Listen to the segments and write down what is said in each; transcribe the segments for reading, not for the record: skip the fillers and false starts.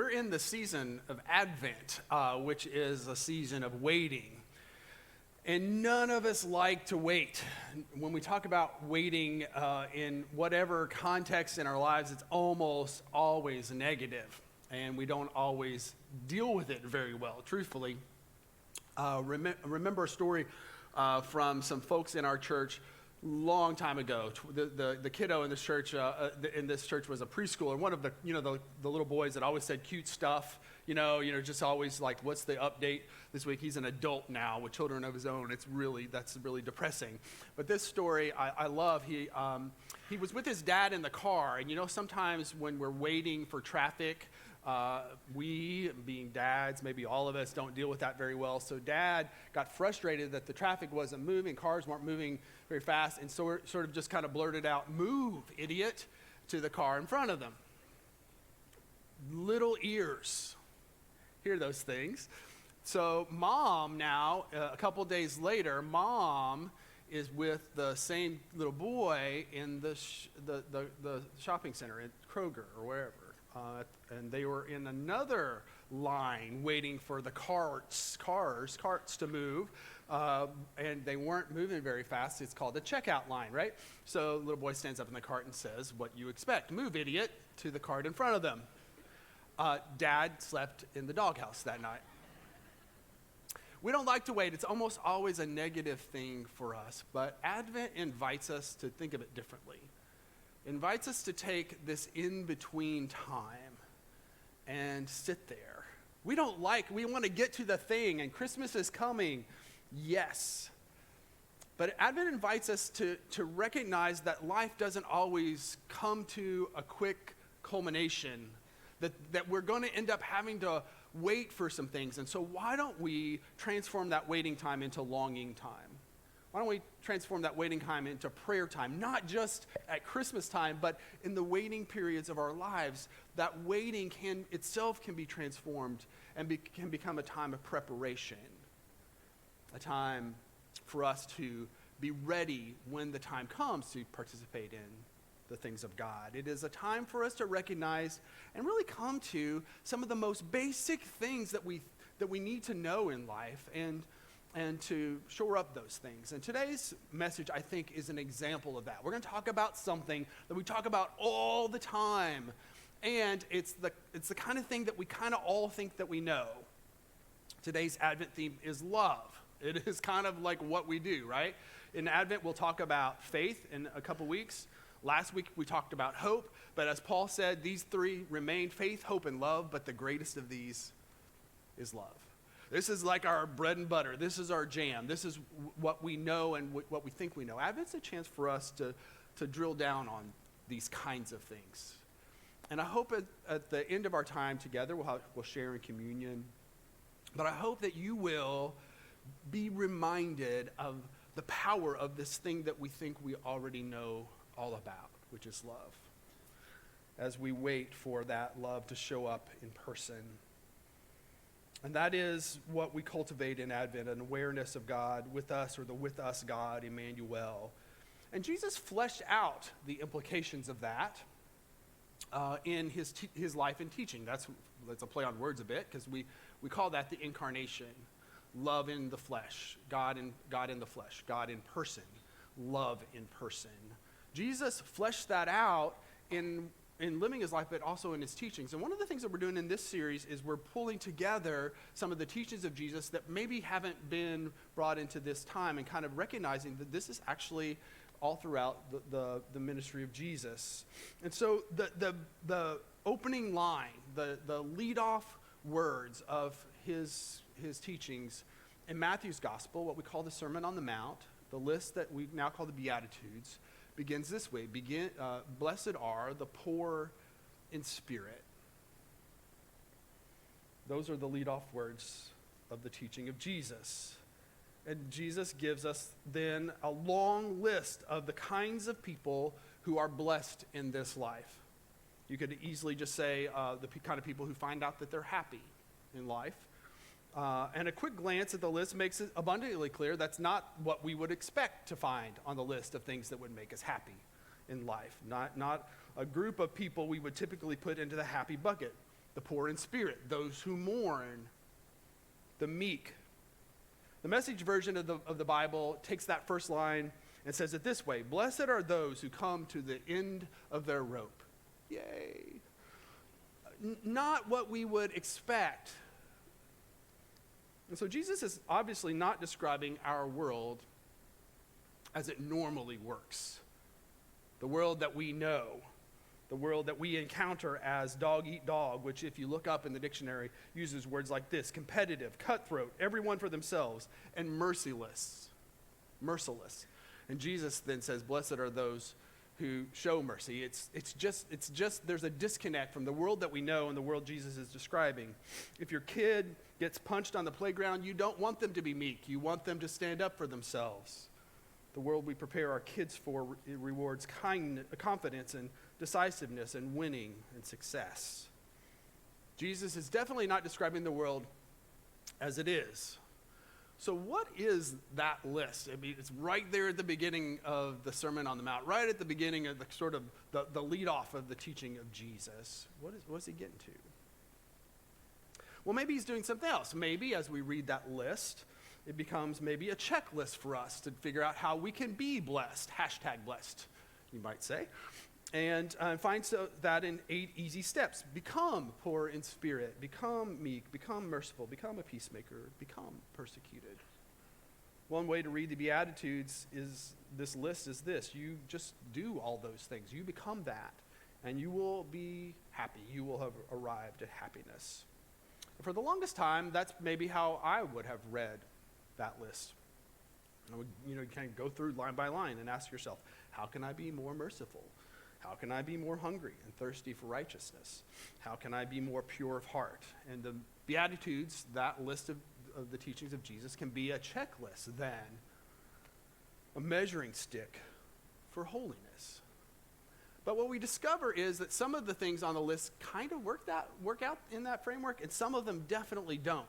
We're in the season of Advent, which is a season of waiting. And none of us like to wait. When we talk about waiting in whatever context in our lives, it's almost always negative. And we don't always deal with it very well, truthfully. Remember a story from some folks in our church long time ago. The kiddo in this church was a preschooler. One of the little boys that always said cute stuff. Just always like, what's the update this week? He's an adult now with children of his own. That's really depressing. But this story I love. He was with his dad in the car, and sometimes when we're waiting for traffic, we, being dads, maybe all of us don't deal with that very well. So dad got frustrated that the traffic wasn't moving, cars weren't moving very fast, and so sort of just kind of blurted out, "Move, idiot," to the car in front of them. Little ears hear those things. So mom now, a couple days later, mom is with the same little boy in the shopping center at Kroger or wherever. And they were in another line waiting for the carts to move, and they weren't moving very fast. It's called the checkout line, right? So the little boy stands up in the cart and says, "What you expect? Move, idiot," to the cart in front of them. Dad slept in the doghouse that night. We don't like to wait. It's almost always a negative thing for us, but Advent invites us to think of it differently. Invites us to take this in-between time and sit there. We want to get to the thing, and Christmas is coming, yes. But Advent invites us to recognize that life doesn't always come to a quick culmination, that we're going to end up having to wait for some things. And so why don't we transform that waiting time into longing time? Why don't we transform that waiting time into prayer time? Not just at Christmas time, but in the waiting periods of our lives. That waiting can be transformed and can become a time of preparation. A time for us to be ready when the time comes to participate in the things of God. It is a time for us to recognize and really come to some of the most basic things that we need to know in life and to shore up those things. And today's message, I think, is an example of that. We're going to talk about something that we talk about all the time, and it's the kind of thing that we kind of all think that we know. Today's Advent theme is love. It is kind of like what we do, right? In Advent, we'll talk about faith in a couple weeks. Last week, we talked about hope, but as Paul said, these three remain: faith, hope, and love, but the greatest of these is love. This is like our bread and butter. This is our jam. This is what we know and what we think we know. Advent's a chance for us to drill down on these kinds of things. And I hope at the end of our time together, we'll share in communion. But I hope that you will be reminded of the power of this thing that we think we already know all about, which is love, as we wait for that love to show up in person. And that is what we cultivate in Advent, an awareness of God with us, or the with us God, Emmanuel. And Jesus fleshed out the implications of that in his life and teaching. That's a play on words a bit, because we call that the incarnation. Love in the flesh, God in the flesh, God in person, love in person. Jesus fleshed that out in living his life, but also in his teachings. And one of the things that we're doing in this series is we're pulling together some of the teachings of Jesus that maybe haven't been brought into this time, and kind of recognizing that this is actually all throughout the ministry of Jesus. And so the opening line, the lead-off words of his teachings in Matthew's gospel, what we call the Sermon on the Mount, the list that we now call the Beatitudes, begins this way: blessed are the poor in spirit. Those are the lead-off words of the teaching of Jesus. And Jesus gives us then a long list of the kinds of people who are blessed in this life. You could easily just say the kind of people who find out that they're happy in life. And a quick glance at the list makes it abundantly clear that's not what we would expect to find on the list of things that would make us happy in life. Not a group of people we would typically put into the happy bucket. the poor in spirit, those who mourn, the meek. The Message version of the Bible takes that first line and says it this way: blessed are those who come to the end of their rope. Yay. Not what we would expect. And so Jesus is obviously not describing our world as it normally works. The world that we know, the world that we encounter as dog eat dog, which if you look up in the dictionary uses words like this: competitive, cutthroat, everyone for themselves, and merciless. And Jesus then says, blessed are those who show mercy. It's just there's a disconnect from the world that we know and the world Jesus is describing. If your kid gets punched on the playground, you don't want them to be meek. You want them to stand up for themselves. The world we prepare our kids for rewards confidence and decisiveness and winning and success. Jesus is definitely not describing the world as it is. So what is that list? I mean, it's right there at the beginning of the Sermon on the Mount, right at the beginning of the sort of the lead off of the teaching of Jesus. What's he getting to? Well, maybe he's doing something else. Maybe as we read that list, it becomes maybe a checklist for us to figure out how we can be blessed, #blessed, you might say, and find that in 8 easy steps. Become poor in spirit, become meek, become merciful, become a peacemaker, become persecuted. One way to read the Beatitudes is this list is this: you just do all those things. You become that, and you will be happy. You will have arrived at happiness. And for the longest time, that's maybe how I would have read that list. I would, kind of go through line by line and ask yourself, how can I be more merciful? How can I be more hungry and thirsty for righteousness? How can I be more pure of heart? And the Beatitudes, that list of the teachings of Jesus, can be a checklist then, a measuring stick for holiness. But what we discover is that some of the things on the list kind of work out in that framework, and some of them definitely don't.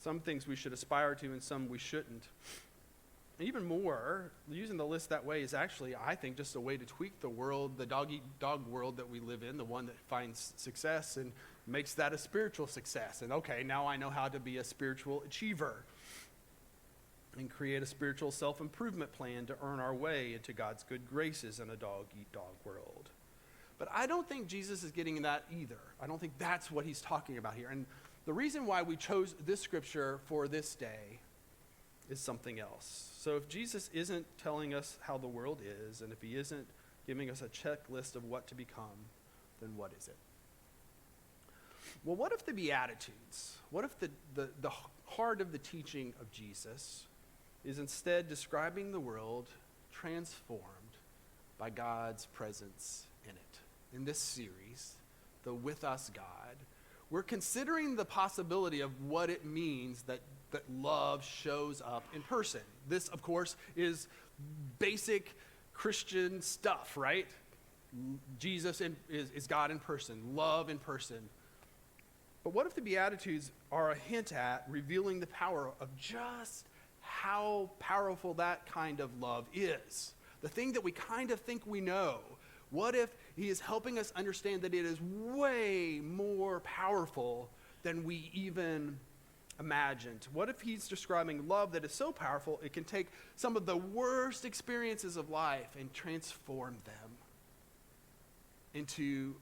Some things we should aspire to and some we shouldn't. And even more, using the list that way is actually, I think, just a way to tweak the world, the dog-eat-dog world that we live in, the one that finds success and makes that a spiritual success. And okay, now I know how to be a spiritual achiever and create a spiritual self-improvement plan to earn our way into God's good graces in a dog-eat-dog world. But I don't think Jesus is getting that either. I don't think that's what he's talking about here. And the reason why we chose this scripture for this day is something else. So if Jesus isn't telling us how the world is, and if he isn't giving us a checklist of what to become, then what is it? Well, what if the Beatitudes, what if the heart of the teaching of Jesus is instead describing the world transformed by God's presence in it? In this series, the With Us God, we're considering the possibility of what it means that love shows up in person. This, of course, is basic Christian stuff, right? Jesus is God in person, love in person. But what if the Beatitudes are a hint at revealing the power of just how powerful that kind of love is? The thing that we kind of think we know. What if he is helping us understand that it is way more powerful than we even imagined? What if he's describing love that is so powerful it can take some of the worst experiences of life and transform them into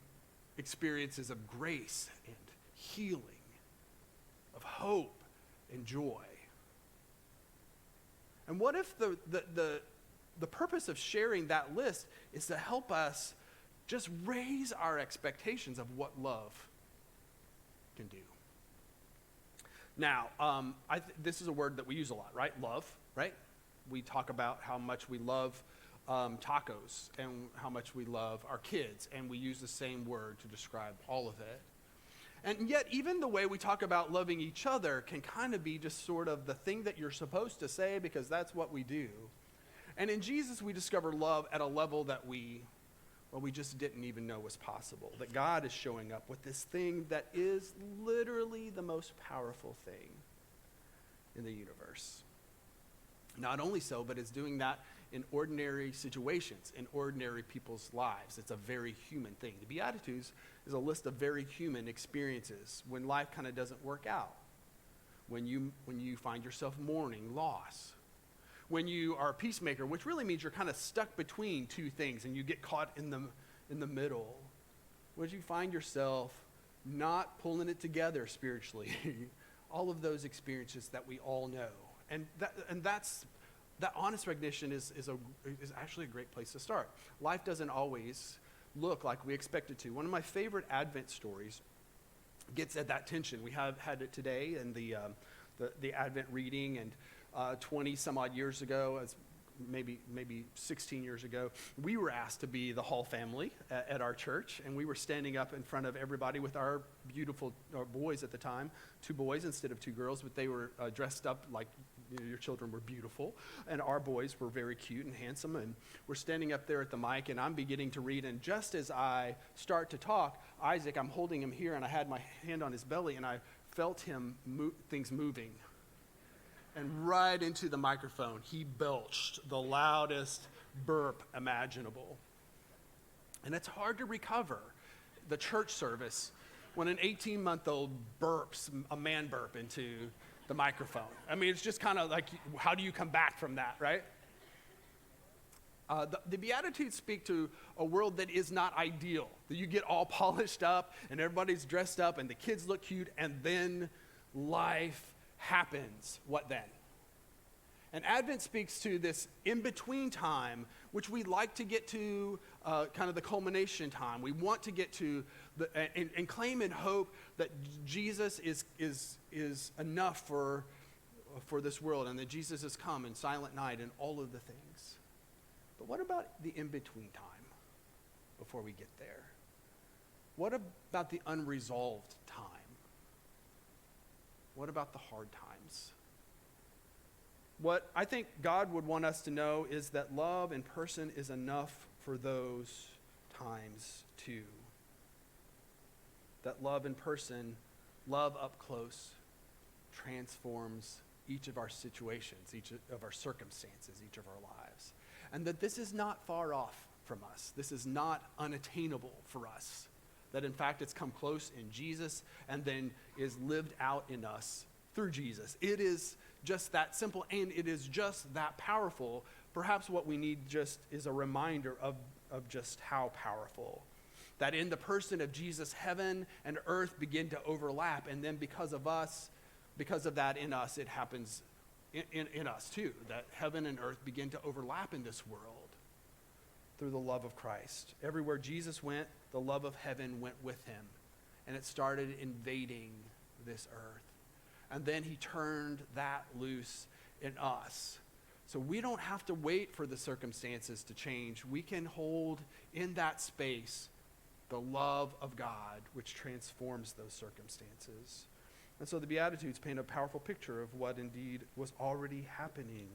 experiences of grace and healing, of hope and joy? And what if the purpose of sharing that list is to help us just raise our expectations of what love can do? Now, this is a word that we use a lot, right? Love, right? We talk about how much we love tacos and how much we love our kids, and we use the same word to describe all of it. And yet, even the way we talk about loving each other can kind of be just sort of the thing that you're supposed to say because that's what we do. And in Jesus, we discover love at a level that we just didn't even know was possible. That God is showing up with this thing that is literally the most powerful thing in the universe. Not only so, but it's doing that in ordinary situations, in ordinary people's lives. It's a very human thing. The Beatitudes is a list of very human experiences when life kind of doesn't work out, when you find yourself mourning loss, when you are a peacemaker, which really means you're kind of stuck between two things and you get caught in the middle, when you find yourself not pulling it together spiritually. All of those experiences that we all know. And that honest recognition is actually a great place to start. Life doesn't always look like we expect it to. One of my favorite Advent stories gets at that tension. We have had it today in the Advent reading, and 20 some odd years ago, as maybe 16 years ago, we were asked to be the Hall family at our church, and we were standing up in front of everybody with our beautiful boys at the time, 2 boys instead of 2 girls, but they were dressed up like your children were beautiful, and our boys were very cute and handsome, and we're standing up there at the mic, and I'm beginning to read, and just as I start to talk, Isaac, I'm holding him here, and I had my hand on his belly, and I felt things moving. And right into the microphone, he belched the loudest burp imaginable. And it's hard to recover the church service when an 18-month-old burps a man burp into the microphone. I mean, it's just kind of like, how do you come back from that, right? The Beatitudes speak to a world that is not ideal. That you get all polished up, and everybody's dressed up, and the kids look cute, and then life happens. What then? And Advent speaks to this in-between time, which we like to get to kind of the culmination time. We want to get to and claim and hope that Jesus is enough for this world, and that Jesus has come in silent night and all of the things. But what about the in-between time before we get there? What about the unresolved time? What about the hard times? What I think God would want us to know is that love in person is enough for those times too. That love in person, love up close, transforms each of our situations, each of our circumstances, each of our lives. And that this is not far off from us. This is not unattainable for us. That in fact it's come close in Jesus and then is lived out in us through Jesus. It is just that simple, and it is just that powerful. Perhaps what we need just is a reminder of just how powerful. That in the person of Jesus, heaven and earth begin to overlap, and then because of that in us, it happens in us too. That heaven and earth begin to overlap in this world through the love of Christ. Everywhere Jesus went, the love of heaven went with him, and it started invading this earth. And then he turned that loose in us. So we don't have to wait for the circumstances to change. We can hold in that space the love of God, which transforms those circumstances. And so the Beatitudes paint a powerful picture of what indeed was already happening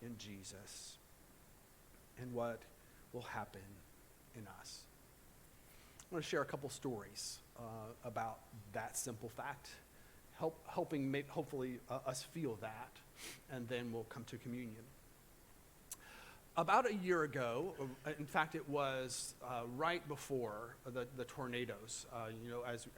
in Jesus and what will happen in us. I want to share a couple stories about that simple fact, helping hopefully us feel that, and then we'll come to communion. About a year ago, in fact, it was right before the tornadoes.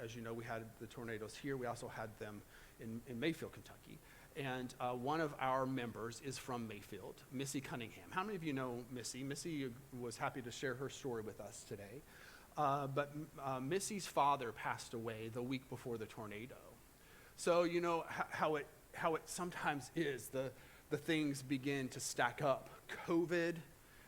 As you know, we had the tornadoes here. We also had them in Mayfield, Kentucky. And one of our members is from Mayfield, Missy Cunningham. How many of you know Missy? Missy was happy to share her story with us today. But Missy's father passed away the week before the tornado. So you know how it sometimes is. The things begin to stack up. COVID,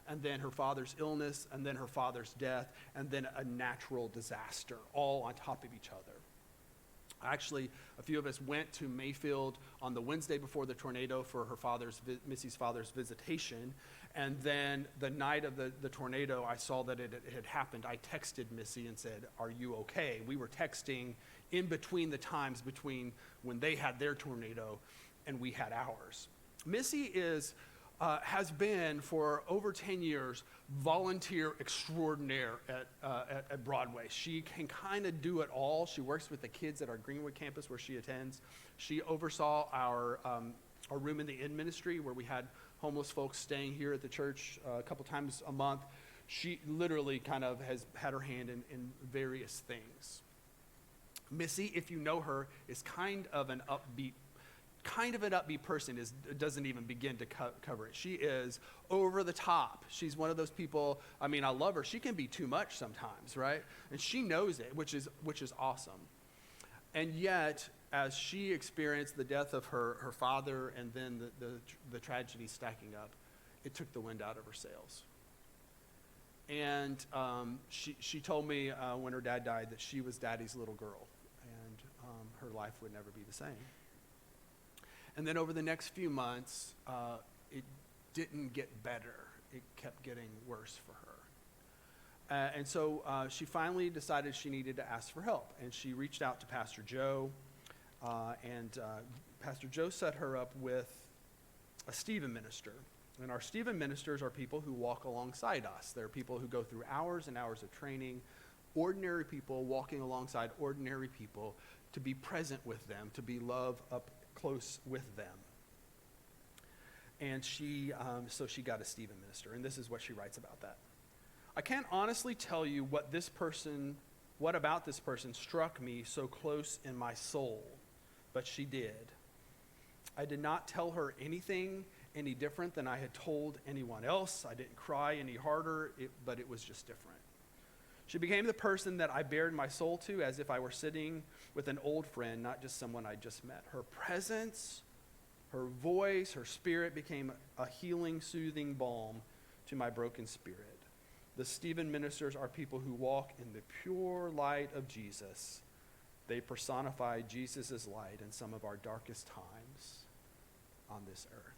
and then her father's illness, and then her father's death, and then a natural disaster, all on top of each other. Actually, a few of us went to Mayfield on the Wednesday before the tornado for Missy's father's visitation, and then the night of the tornado, I saw that it had happened. I texted Missy and said, "Are you okay?" We were texting in between the times between when they had their tornado and we had ours. Missy has been for over 10 years volunteer extraordinaire at Broadway. She can kind of do it all. She works with the kids at our Greenwood campus where she attends. She oversaw our room in the inn ministry where we had homeless folks staying here at the church a couple times a month. She literally kind of has had her hand in various things. Missy, if you know her, is kind of an upbeat person. Doesn't even begin to cover it. She is over the top. She's one of those people. I mean, I love her. She can be too much sometimes, right? And she knows it, which is awesome. And yet, as she experienced the death of her father and then the tragedy stacking up, it took the wind out of her sails. And she told me when her dad died that she was Daddy's little girl, and her life would never be the same. And then over the next few months, it didn't get better. It kept getting worse for her. And so she finally decided she needed to ask for help. And she reached out to Pastor Joe. And Pastor Joe set her up with a Stephen minister. And our Stephen ministers are people who walk alongside us. They're people who go through hours and hours of training, ordinary people walking alongside ordinary people, to be present with them, to be love up close with them. And so she got a Stephen minister, and this is what she writes about that. I can't honestly tell you what about this person struck me so close in my soul, but she did. I did not tell her anything any different than I had told anyone else. I didn't cry any harder, but it was just different. She became the person that I bared my soul to as if I were sitting with an old friend, not just someone I just met. Her presence, her voice, her spirit became a healing, soothing balm to my broken spirit. The Stephen ministers are people who walk in the pure light of Jesus. They personify Jesus' light in some of our darkest times on this earth.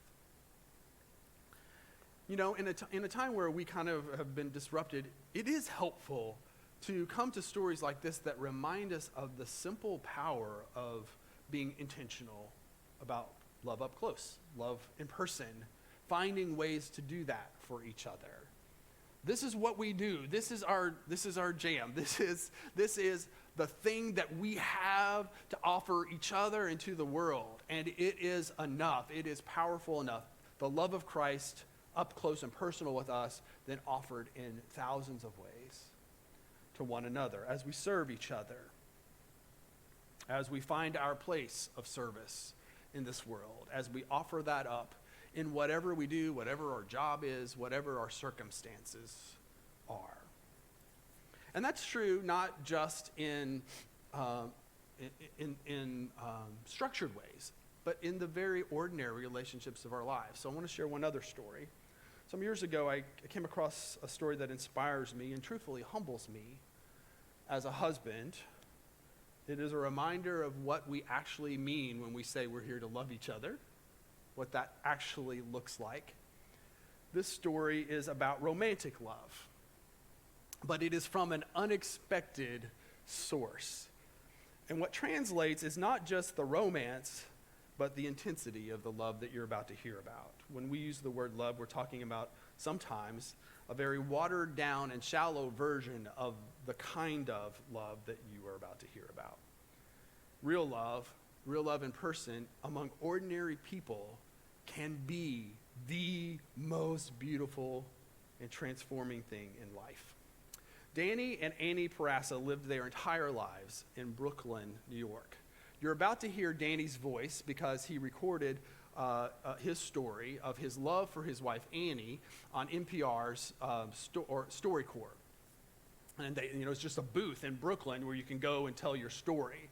You know, in a time where we kind of have been disrupted, it is helpful to come to stories like this that remind us of the simple power of being intentional about love up close, love in person, finding ways to do that for each other. This is what we do. This is our jam. This is the thing that we have to offer each other and to the world. And it is enough. It is powerful enough. The love of Christ up close and personal with us, then offered in thousands of ways to one another as we serve each other, as we find our place of service in this world, as we offer that up in whatever we do, whatever our job is, whatever our circumstances are. And that's true not just in structured ways, but in the very ordinary relationships of our lives. So I want to share one other story. Some years ago, I came across a story that inspires me and truthfully humbles me as a husband. It is a reminder of what we actually mean when we say we're here to love each other, what that actually looks like. This story is about romantic love, but it is from an unexpected source. And what translates is not just the romance, but the intensity of the love that you're about to hear about. When we use the word love, we're talking about sometimes a very watered down and shallow version of the kind of love that you are about to hear about. Real love in person among ordinary people can be the most beautiful and transforming thing in life. Danny and Annie Parassa lived their entire lives in Brooklyn, New York. You're about to hear Danny's voice because he recorded his story of his love for his wife Annie on NPR's StoryCorps. And it's just a booth in Brooklyn where you can go and tell your story.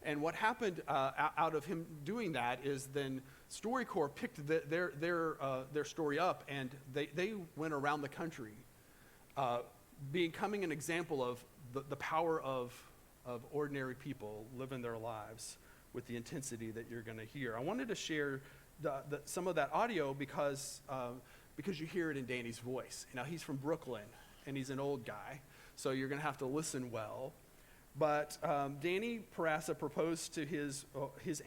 And what happened out of him doing that is then StoryCorps picked their story up, and they went around the country, becoming an example of the power of ordinary people living their lives with the intensity that you're going to hear. I wanted to share some of that audio because you hear it in Danny's voice. Now, he's from Brooklyn, and he's an old guy, so you're going to have to listen well. But Danny Parassa proposed to his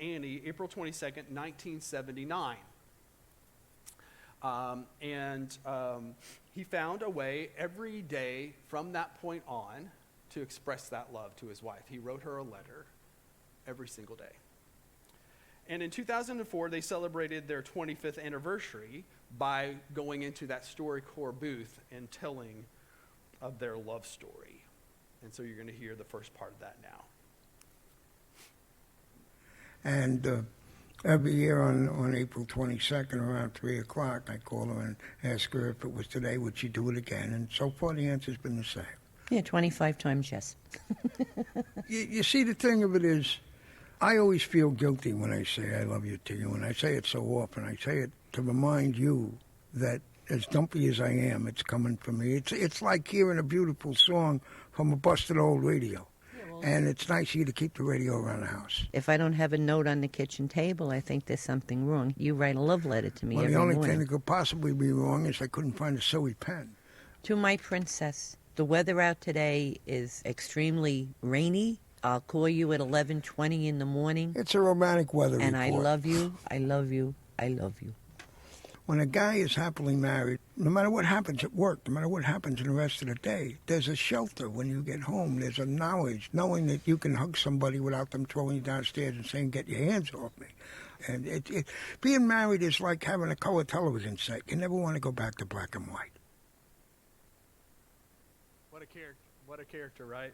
Annie April 22nd, 1979. He found a way every day from that point on to express that love to his wife. He wrote her a letter every single day. And in 2004, they celebrated their 25th anniversary by going into that StoryCorps booth and telling of their love story. And so you're going to hear the first part of that now. And every year on April 22nd around 3 o'clock, I call her and ask her if it was today, would she do it again? And so far the answer's been the same. Yeah, 25 times yes. You see, the thing of it is, I always feel guilty when I say I love you to you, and I say it so often. I say it to remind you that as dumpy as I am, it's coming from me. It's like hearing a beautiful song from a busted old radio. And it's nice of you to keep the radio around the house. If I don't have a note on the kitchen table, I think there's something wrong. You write a love letter to me every morning. Well, the only thing that could possibly be wrong is I couldn't find a Suey pen. To my princess, the weather out today is extremely rainy. I'll call you at 11:20 in the morning. It's a romantic weather report. And I love you, I love you, I love you. When a guy is happily married, no matter what happens at work, no matter what happens in the rest of the day, there's a shelter when you get home. There's a knowledge, knowing that you can hug somebody without them throwing you downstairs and saying, get your hands off me. And being married is like having a color television set. You never want to go back to black and white. What a character, right?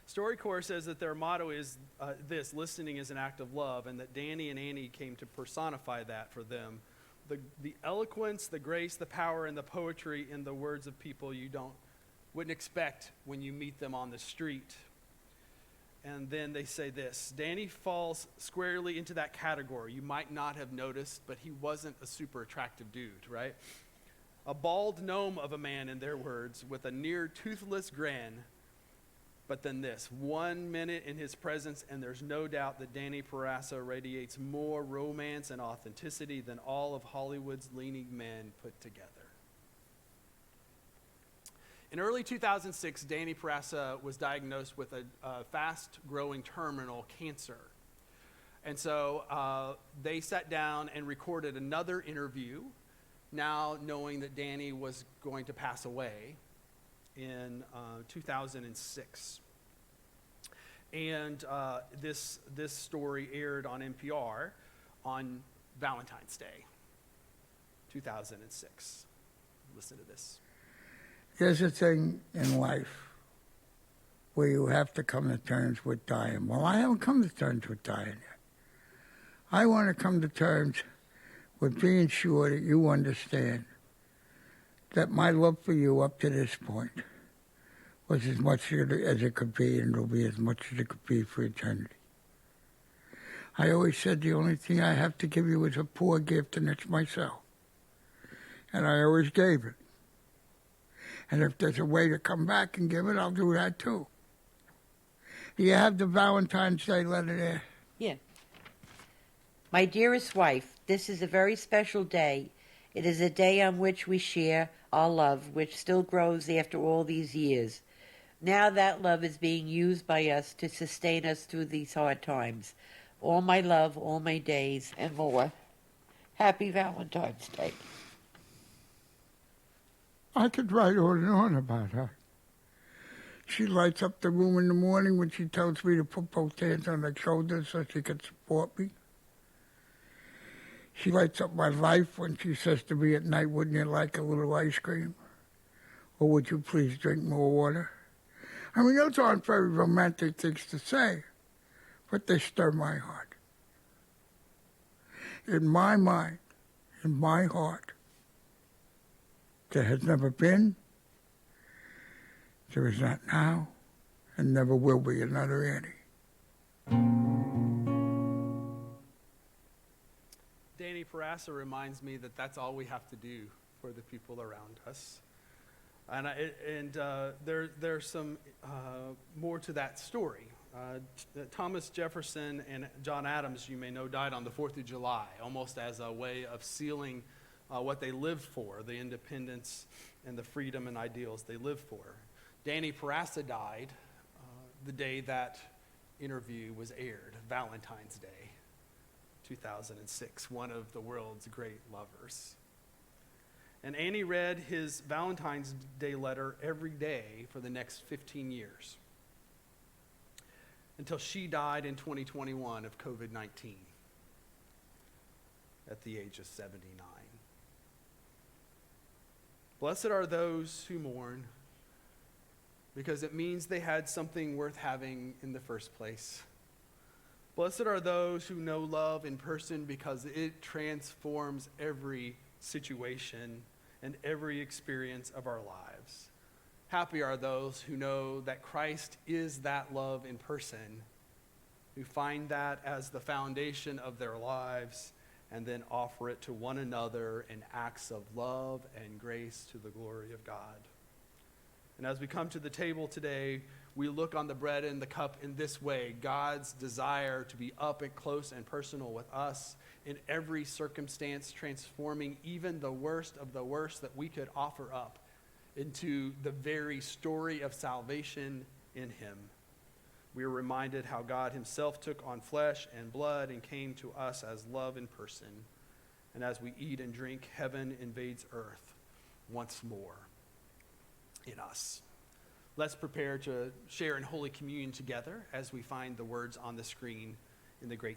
StoryCorps says that their motto is this: listening is an act of love, and that Danny and Annie came to personify that for them. The eloquence, the grace, the power, and the poetry in the words of people you wouldn't expect when you meet them on the street. And then they say this: Danny falls squarely into that category. You might not have noticed, but he wasn't a super attractive dude, right? A bald gnome of a man, in their words, with a near toothless grin. But then this: 1 minute in his presence, and there's no doubt that Danny Perassa radiates more romance and authenticity than all of Hollywood's leading men put together. In early 2006, Danny Perassa was diagnosed with a fast-growing terminal cancer. And so they sat down and recorded another interview, now knowing that Danny was going to pass away in 2006. And this story aired on NPR on Valentine's Day, 2006. Listen to this. There's a thing in life where you have to come to terms with dying. Well, I haven't come to terms with dying yet. I want to come to terms with being sure that you understand that my love for you up to this point was as much as it could be, and it'll be as much as it could be for eternity. I always said the only thing I have to give you is a poor gift, and it's myself. And I always gave it. And if there's a way to come back and give it, I'll do that too. Do you have the Valentine's Day letter there? Yeah. My dearest wife, this is a very special day. It is a day on which we share our love, which still grows after all these years. Now that love is being used by us to sustain us through these hard times. All my love, all my days, and more. Happy Valentine's Day. I could write on and on about her. She lights up the room in the morning when she tells me to put both hands on her shoulders so she can support me. She lights up my life when she says to me at night, wouldn't you like a little ice cream? Or would you please drink more water? I mean, those aren't very romantic things to say, but they stir my heart. In my mind, in my heart, there has never been, there is not now, and never will be another Annie. Danny Perassa reminds me that that's all we have to do for the people around us. And there's some more to that story. Thomas Jefferson and John Adams, you may know, died on the 4th of July, almost as a way of sealing what they lived for, the independence and the freedom and ideals they lived for. Danny Perassa died the day that interview was aired, Valentine's Day, 2006, one of the world's great lovers. And Annie read his Valentine's Day letter every day for the next 15 years until she died in 2021 of COVID-19 at the age of 79. Blessed are those who mourn, because it means they had something worth having in the first place. Blessed are those who know love in person, because it transforms every situation and every experience of our lives. Happy are those who know that Christ is that love in person, who find that as the foundation of their lives and then offer it to one another in acts of love and grace to the glory of God. And as we come to the table today, we look on the bread and the cup in this way: God's desire to be up and close and personal with us in every circumstance, transforming even the worst of the worst that we could offer up into the very story of salvation in him. We are reminded how God himself took on flesh and blood and came to us as love in person. And as we eat and drink, heaven invades earth once more in us. Let's prepare to share in Holy Communion together as we find the words on the screen in the great